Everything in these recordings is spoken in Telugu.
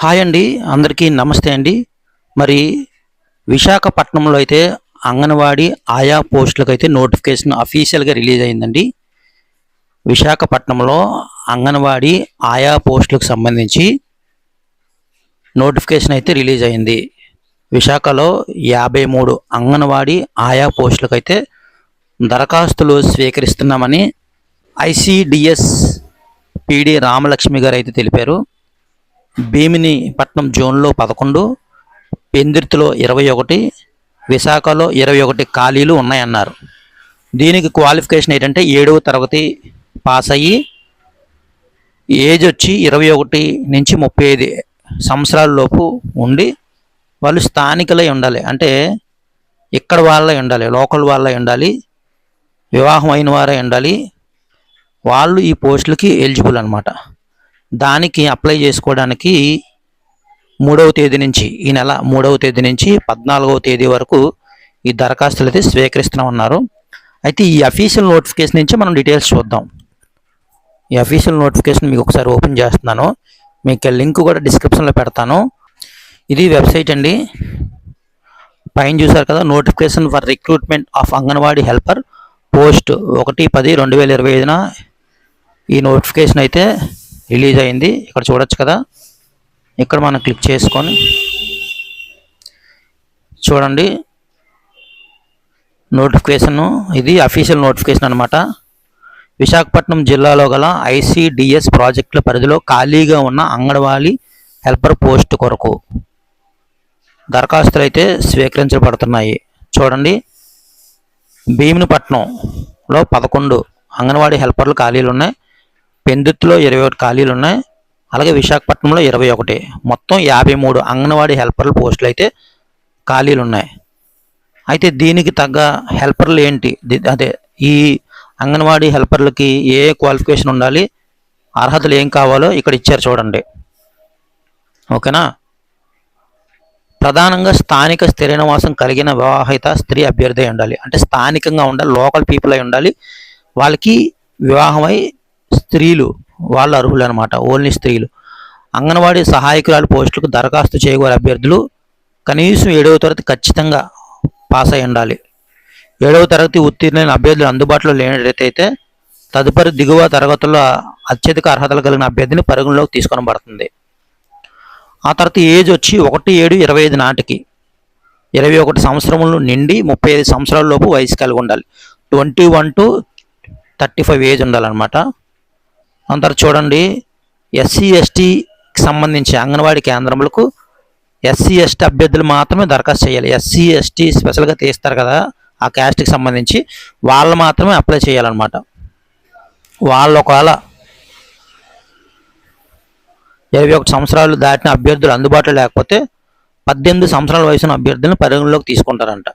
హాయ్ అండి, అందరికీ నమస్తే అండి. మరి విశాఖపట్నంలో అయితే అంగన్వాడీ ఆయా పోస్టులకు అయితే నోటిఫికేషన్ అఫీషియల్గా రిలీజ్ అయిందండి. విశాఖపట్నంలో అంగన్వాడీ ఆయా పోస్టులకు సంబంధించి నోటిఫికేషన్ అయితే రిలీజ్ అయింది. విశాఖలో 53 అంగన్వాడీ ఆయా పోస్టులకు అయితే దరఖాస్తులు స్వీకరిస్తున్నామని ఐసిడిఎస్ పిడి రామలక్ష్మి గారు అయితే తెలిపారు. భీమినిపట్నం జోన్లో 11, పెందుర్తిలో 21, విశాఖలో 21 ఖాళీలు ఉన్నాయన్నారు. దీనికి క్వాలిఫికేషన్ ఏంటంటే 7వ తరగతి పాస్ అయ్యి ఏజ్ వచ్చి 21 నుంచి 35 సంవత్సరాల లోపు ఉండి వాళ్ళు స్థానికులై ఉండాలి. అంటే ఇక్కడ వాళ్ళే ఉండాలి, లోకల్ వాళ్ళే ఉండాలి, వివాహం అయిన వారే ఉండాలి. వాళ్ళు ఈ పోస్టులకి ఎలిజిబుల్ అనమాట. దానికి అప్లై చేసుకోవడానికి 3వ తేదీ నుంచి, ఈ నెల 3వ తేదీ నుంచి 14వ తేదీ వరకు ఈ దరఖాస్తులు అయితే స్వీకరిస్తున్నామన్నారు. అయితే ఈ అఫీషియల్ నోటిఫికేషన్ నుంచి మనం డీటెయిల్స్ చూద్దాం. ఈ అఫీషియల్ నోటిఫికేషన్ మీకు ఒకసారి ఓపెన్ చేస్తున్నాను, మీకు లింక్ కూడా డిస్క్రిప్షన్లో పెడతాను. ఇది వెబ్సైట్ అండి. పైన చూసారు కదా, notification for recruitment of Anganwadi helper post 1/10/2025న ఈ నోటిఫికేషన్ అయితే రిలీజ్ అయింది. ఇక్కడ చూడొచ్చు కదా, ఇక్కడ మనం క్లిక్ చేసుకొని చూడండి నోటిఫికేషన్. ఇది అఫీషియల్ నోటిఫికేషన్ అనమాట. విశాఖపట్నం జిల్లాలో గల ఐసిడిఎస్ ప్రాజెక్టుల పరిధిలో ఖాళీగా ఉన్న అంగన్వాడీ హెల్పర్ పోస్ట్ కొరకు దరఖాస్తులు అయితే స్వీకరించబడుతున్నాయి. చూడండి, భీమినిపట్నంలో 11 అంగన్వాడీ హెల్పర్లు ఖాళీలు ఉన్నాయి, పెందుర్తిలో 21 ఖాళీలు ఉన్నాయి, అలాగే విశాఖపట్నంలో 21, మొత్తం 53 అంగన్వాడీ హెల్పర్ల పోస్టులు అయితే ఖాళీలు ఉన్నాయి. అయితే దీనికి తగ్గ హెల్పర్లు ఏంటి, అదే ఈ అంగన్వాడీ హెల్పర్లకి ఏ క్వాలిఫికేషన్ ఉండాలి, అర్హతలు ఏం కావాలో ఇక్కడ ఇచ్చారు చూడండి. ఓకేనా. ప్రధానంగా స్థానిక స్థిర నివాసం కలిగిన వివాహిత స్త్రీ అభ్యర్థి అయి ఉండాలి. అంటే స్థానికంగా ఉండాలి, లోకల్ పీపుల్ అయి ఉండాలి. వాళ్ళకి వివాహమై స్త్రీలు వాళ్ళు అర్హులు అనమాట, ఓన్లీ స్త్రీలు. అంగన్వాడీ సహాయకురాలు పోస్టులకు దరఖాస్తు చేయగల అభ్యర్థులు కనీసం 7వ తరగతి ఖచ్చితంగా పాస్ అయి ఉండాలి. 7వ తరగతి ఉత్తీర్ణులైన అభ్యర్థులు అందుబాటులో లేనట్లయితే తదుపరి దిగువ తరగతుల్లో అత్యధిక అర్హతలు కలిగిన అభ్యర్థిని పరిగణలోకి తీసుకొనబడుతుంది. ఆ తర్వాత ఏజ్ వచ్చి 1/7/25 నాటికి 21 సంవత్సరములు నిండి 35 సంవత్సరాల లోపు వయసు కలిగి ఉండాలి. 21 to 35 ఏజ్ ఉండాలన్నమాట. అంతా చూడండి, ఎస్సీ ఎస్టీకి సంబంధించి అంగన్వాడీ కేంద్రములకు ఎస్సీ ఎస్టీ అభ్యర్థులు మాత్రమే దరఖాస్తు చేయాలి. ఎస్సీ ఎస్టీ స్పెషల్గా తీస్తారు కదా, ఆ క్యాస్ట్కి సంబంధించి వాళ్ళు మాత్రమే అప్లై చేయాలన్నమాట. వాళ్ళు ఒకవేళ 21 సంవత్సరాలు దాటిన అభ్యర్థులు అందుబాటులో లేకపోతే 18 సంవత్సరాల వయసున్న అభ్యర్థులను పరిగణలోకి తీసుకుంటారంట.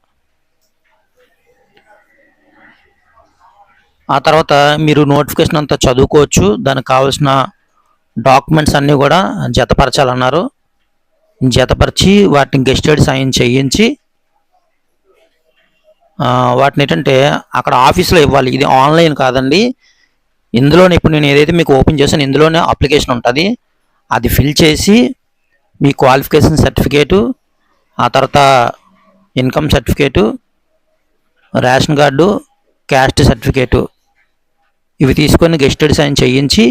ఆ తర్వాత మీరు నోటిఫికేషన్ అంతా చదువుకోవచ్చు. దానికి కావాల్సిన డాక్యుమెంట్స్ అన్నీ కూడా జతపరచాలన్నారు. జతపరిచి వాటిని గెస్టెడ్ సైన్ చేయించి వాటిని ఏంటంటే అక్కడ ఆఫీస్లో ఇవ్వాలి. ఇది ఆన్లైన్ కాదండి, ఇందులోనే ఇప్పుడు నేను ఏదైతే మీకు ఓపెన్ చేశాను ఇందులోనే అప్లికేషన్ ఉంటుంది. అది ఫిల్ చేసి మీ క్వాలిఫికేషన్ సర్టిఫికేటు, ఆ తర్వాత income certificate, ration card, caste certificate ఇవి తీసుకొని గెస్టెడ్ సైన్ చేయించి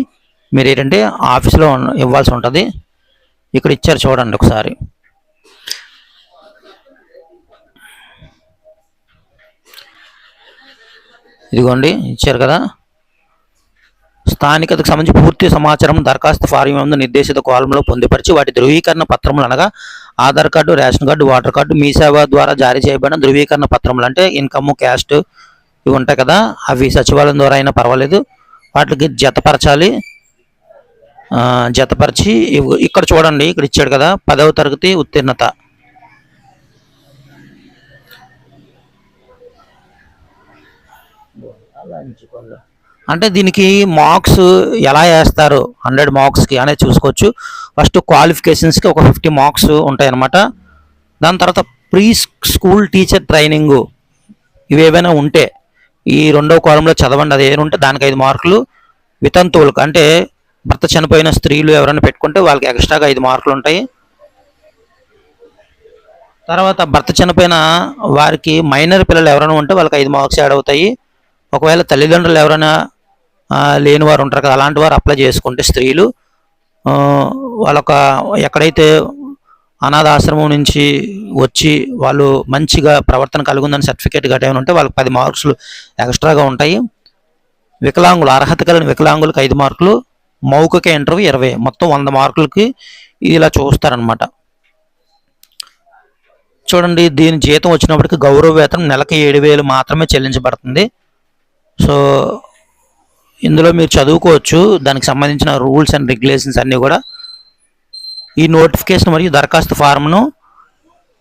మీరు ఏంటంటే ఆఫీస్లో ఇవ్వాల్సి ఉంటుంది. ఇక్కడ ఇచ్చారు చూడండి ఒకసారి. ఇదిగోండి ఇచ్చారు కదా. స్థానికతకు సంబంధించి పూర్తి సమాచారం దరఖాస్తు ఫారం ముందు నిర్దేశిత కాలంలో పొందుపరిచి వాటి ధృవీకరణ పత్రములు అనగా Aadhaar card, ration card, voter card, Mee Seva ద్వారా జారీ చేయబడిన ధృవీకరణ పత్రములు అంటే ఇన్కమ్, క్యాస్ట్ ఇవి ఉంటాయి కదా, అవి సచివాలయం ద్వారా అయినా పర్వాలేదు, వాటికి జతపరచాలి. జతపరిచి ఇక్కడ చూడండి, ఇక్కడ ఇచ్చాడు కదా 10వ తరగతి ఉత్తీర్ణత. అంటే దీనికి మార్క్స్ ఎలా వేస్తారు 100 మార్క్స్కి అనేది చూసుకోవచ్చు. ఫస్ట్ క్వాలిఫికేషన్స్కి ఒక 50 మార్క్స్ ఉంటాయన్నమాట. దాని తర్వాత ప్రీ స్కూల్ టీచర్ ట్రైనింగు ఇవేమైనా ఉంటే ఈ 2వ కాలంలో చదవండి, అది ఏమైనా ఉంటే దానికి 5 మార్కులు. వితంతువులకు అంటే భర్త చనిపోయిన స్త్రీలు ఎవరైనా పెట్టుకుంటే వాళ్ళకి ఎక్స్ట్రాగా 5 మార్కులు ఉంటాయి. తర్వాత భర్త చనిపోయిన వారికి మైనర్ పిల్లలు ఎవరైనా ఉంటే వాళ్ళకి 5 మార్క్స్ యాడ్ అవుతాయి. ఒకవేళ తల్లిదండ్రులు ఎవరైనా లేని వారు ఉంటారు కదా, అలాంటి వారు అప్లై చేసుకుంటే స్త్రీలు వాళ్ళొక ఎక్కడైతే అనాథాశ్రమం నుంచి వచ్చి వాళ్ళు మంచిగా ప్రవర్తన కలిగి ఉందని సర్టిఫికేట్ గట్రా ఉంటే వాళ్ళకి 10 మార్క్స్లు ఎక్స్ట్రాగా ఉంటాయి. వికలాంగులు, అర్హత కలిగిన వికలాంగులకు 5 మార్కులు, మౌఖిక ఇంటర్వ్యూ 20, మొత్తం 100 మార్కులకి ఇలా చూస్తారనమాట. చూడండి, దీని జీతం వచ్చినప్పటికీ గౌరవ వేతనం నెలకి 7,000 మాత్రమే చెల్లించబడుతుంది. సో ఇందులో మీరు చదువుకోవచ్చు, దానికి సంబంధించిన రూల్స్ అండ్ రెగ్యులేషన్స్ అన్నీ కూడా. ఈ నోటిఫికేషన్ మరియు దరఖాస్తు ఫారంను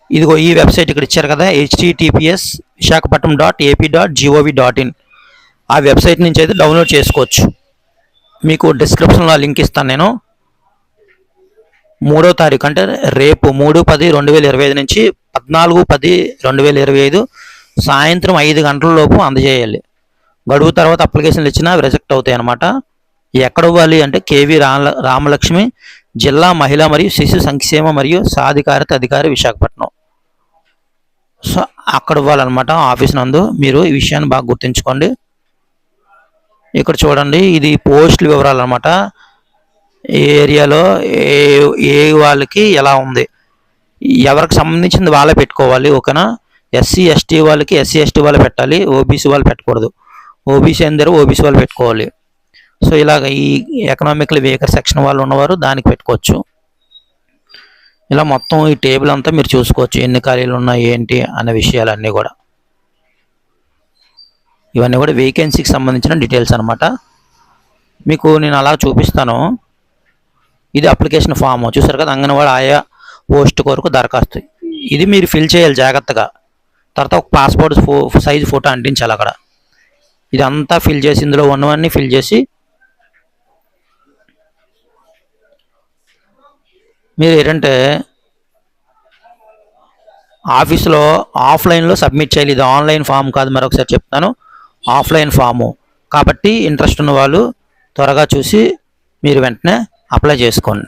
ఇదిగో ఈ వెబ్సైట్ ఇక్కడ ఇచ్చారు కదా, https://visakhapatnam.ap.gov.in, ఆ వెబ్సైట్ నుంచి అయితే డౌన్లోడ్ చేసుకోవచ్చు. మీకు డిస్క్రిప్షన్లో లింక్ ఇస్తాను నేను. 3వ తారీఖు అంటే రేపు 3/10/2025 నుంచి 14/10/2025 సాయంత్రం 5 గంటల లోపు అందజేయాలి. గడువు తర్వాత అప్లికేషన్లు ఇచ్చినా రిజెక్ట్ అవుతాయి అన్నమాట. ఎక్కడ ఇవ్వాలి అంటే కేవీ రామలక్ష్మి, జిల్లా మహిళా మరియు శిశు సంక్షేమ మరియు సాధికారత అధికారి, విశాఖపట్నం. సో అక్కడ ఇవ్వాలన్నమాట, ఆఫీస్ నందు. మీరు ఈ విషయాన్ని బాగా గుర్తుంచుకోండి. ఇక్కడ చూడండి, ఇది పోస్టుల వివరాలు అన్నమాట. ఏ ఏరియాలో ఏ వాళ్ళకి ఎలా ఉంది, ఎవరికి సంబంధించింది వాళ్ళే పెట్టుకోవాలి, ఓకేనా. ఎస్సీ ఎస్టీ వాళ్ళకి ఎస్సీ ఎస్టీ వాళ్ళు పెట్టాలి, ఓబీసీ వాళ్ళు పెట్టకూడదు. ఓబీసీ అందరూ ఓబీసీ వాళ్ళు పెట్టుకోవాలి. సో ఇలాగ ఈ ఎకనామికల్ వీకర్ సెక్షన్ వాళ్ళు ఉన్నవారు దానికి పెట్టుకోవచ్చు. ఇలా మొత్తం ఈ టేబుల్ అంతా మీరు చూసుకోవచ్చు, ఎన్ని ఖాళీలు ఉన్నాయి ఏంటి అనే విషయాలన్నీ కూడా. ఇవన్నీ కూడా వేకెన్సీకి సంబంధించిన డీటెయిల్స్ అనమాట. మీకు నేను అలా చూపిస్తాను. ఇది అప్లికేషన్ ఫామ్ చూసారు కదా, అంగన్వాడీ ఆయా పోస్ట్ కొరకు దరఖాస్తు. ఇది మీరు ఫిల్ చేయాలి జాగ్రత్తగా. తర్వాత ఒక పాస్పోర్ట్ సైజ్ ఫోటో అంటించాలి అక్కడ. ఇదంతా ఫిల్ చేసి, ఇందులో ఉన్నవన్నీ ఫిల్ చేసి మీరు ఏంటంటే ఆఫీస్లో ఆఫ్లైన్లో సబ్మిట్ చేయాలి. ఇది ఆన్లైన్ ఫామ్ కాదు, మరొకసారి చెప్తాను, ఆఫ్లైన్ ఫాము కాబట్టి ఇంట్రెస్ట్ ఉన్న వాళ్ళు త్వరగా చూసి మీరు వెంటనే అప్లై చేసుకోండి.